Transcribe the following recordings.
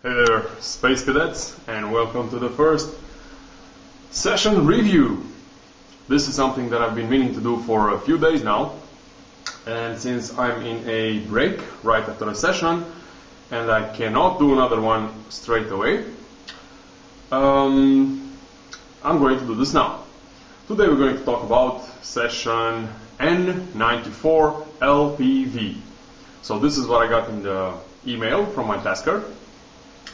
Hey there, Space Cadets, and welcome to the first session review. This is something that I've been meaning to do for a few days now, and since I'm in a break right after a session and I cannot do another one straight away, I'm going to do this now. Today we're going to talk about session N94-LPV. So this is what I got in the email from my tasker.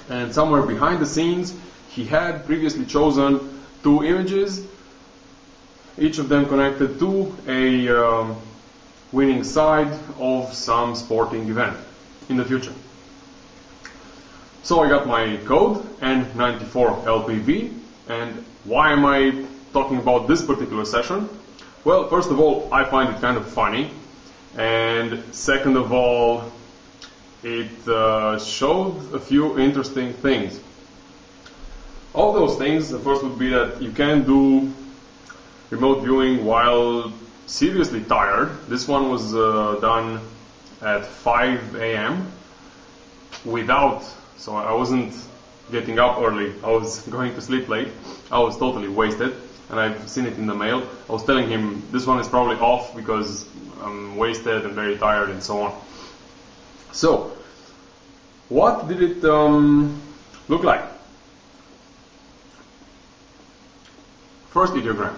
And somewhere behind the scenes, he had previously chosen two images, each of them connected to a winning side of some sporting event in the future. So I got my code, N94-LPV, and why am I talking about this particular session? Well, first of all, I find it kind of funny, and second of all, it showed a few interesting things. All those things, the first would be that you can do remote viewing while seriously tired. This one was done at 5 a.m. so I wasn't getting up early, I was going to sleep late. I was totally wasted, and I've seen it in the mail. I was telling him this one is probably off because I'm wasted and very tired and so on. So, what did it look like? First ideogram,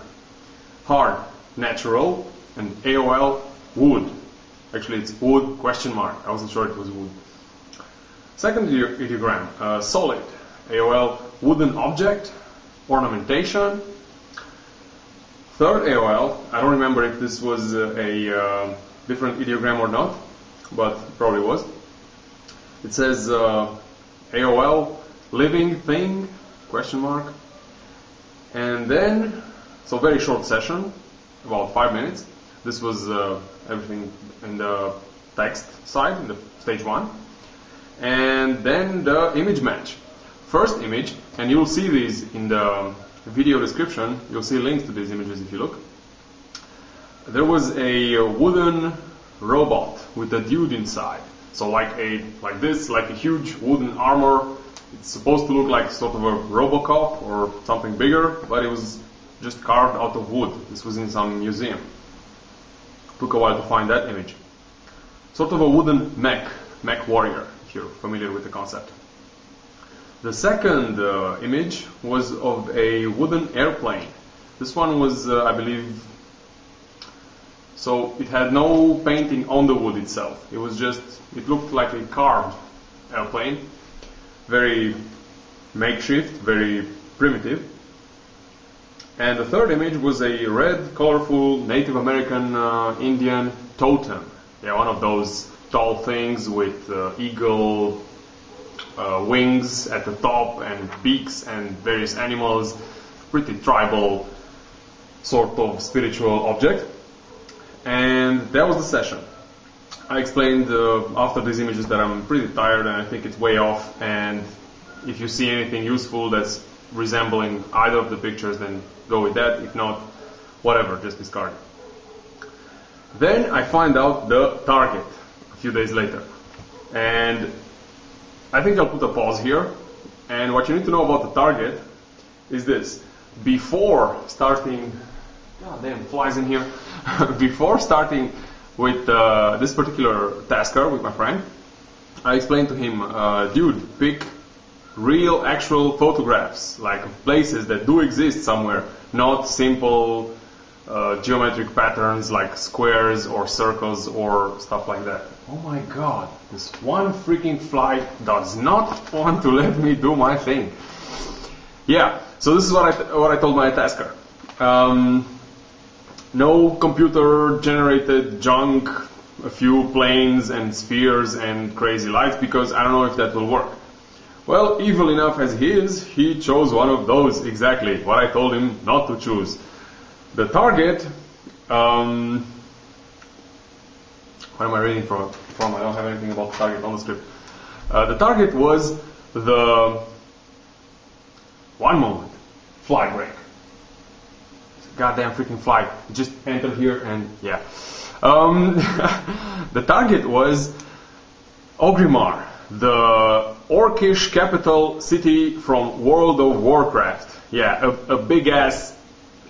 hard, natural, and AOL, wood. Actually it's wood, question mark, I wasn't sure it was wood. Second ideogram, solid, AOL, wooden object, ornamentation. Third AOL, I don't remember if this was a different ideogram or not, but it probably was. It says AOL, living thing, question mark. And then, so very short session, about 5 minutes. This was everything in the text side, in the stage 1. And then the image match. First image, and you'll see these in the video description, you'll see links to these images if you look. There was a wooden robot with a dude inside. So like this, like a huge wooden armor. It's supposed to look like sort of a Robocop or something bigger, but it was just carved out of wood. This was in some museum. Took a while to find that image. Sort of a wooden mech warrior, if you're familiar with the concept. The second image was of a wooden airplane. This one was, I believe, so it had no painting on the wood itself. It was just, it looked like a carved airplane. Very makeshift, very primitive. And the third image was a red, colorful Native American Indian totem. Yeah, one of those tall things with eagle wings at the top and beaks and various animals. Pretty tribal sort of spiritual object. And that was the session. I explained after these images that I'm pretty tired and I think it's way off, and if you see anything useful that's resembling either of the pictures, then go with that. If not, whatever, just discard it. Then I find out the target a few days later, and I think I'll put a pause here, and what you need to know about the target is this. Before starting, god damn, flies in here. Before starting with this particular tasker with my friend, I explained to him, dude, pick real, actual photographs, like places that do exist somewhere, not simple geometric patterns like squares or circles or stuff like that. Oh my god, this one freaking fly does not want to let me do my thing. Yeah, so this is what I told my tasker. No computer-generated junk, a few planes and spheres and crazy lights, because I don't know if that will work. Well, evil enough as he is, he chose one of those, exactly, what I told him not to choose. The target, what am I reading from? I don't have anything about the target on the script. The target was the, one moment, fly break. Goddamn freaking fly. Just enter here and yeah. The target was Ogrimmar. the orcish capital city from World of Warcraft. Yeah, a big ass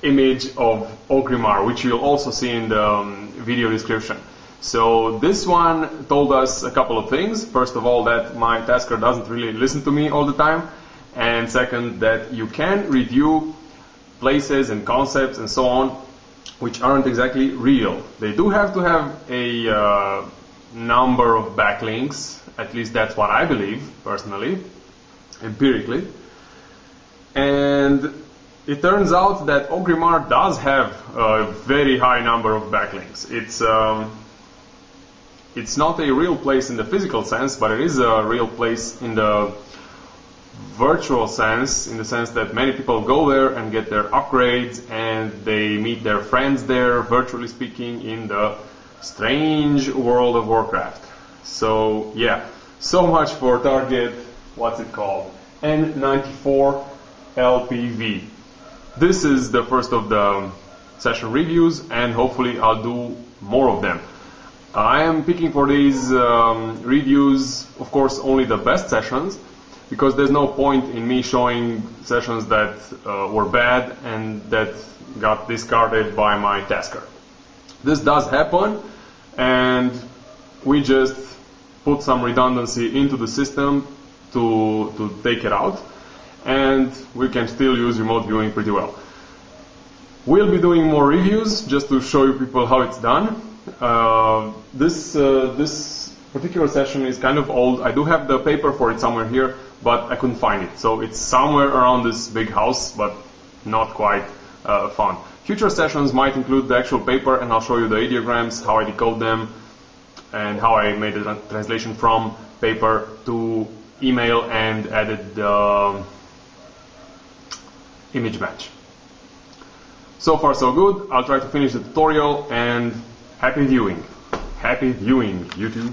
image of Orgrimmar, which you'll also see in the video description. So this one told us a couple of things. First of all, that my tasker doesn't really listen to me all the time, and second, that you can review places and concepts and so on which aren't exactly real. They do have to have a number of backlinks, at least that's what I believe personally, empirically. And it turns out that Orgrimmar does have a very high number of backlinks. It's not a real place in the physical sense, but it is a real place in the virtual sense, in the sense that many people go there and get their upgrades and they meet their friends there, virtually speaking, in the strange world of Warcraft. So yeah, so much for target, what's it called? N94-LPV. This is the first of the session reviews, and hopefully I'll do more of them. I am picking for these reviews, of course, only the best sessions, because there's no point in me showing sessions that were bad and that got discarded by my tasker. This does happen, and we just put some redundancy into the system to take it out, and we can still use remote viewing pretty well. We'll be doing more reviews just to show you people how it's done. This particular session is kind of old. I do have the paper for it somewhere here, but I couldn't find it. So it's somewhere around this big house, but not quite found. Future sessions might include the actual paper, and I'll show you the ideograms, how I decode them, and how I made the translation from paper to email and added the image match. So far so good. I'll try to finish the tutorial, and happy viewing. Happy viewing, YouTube.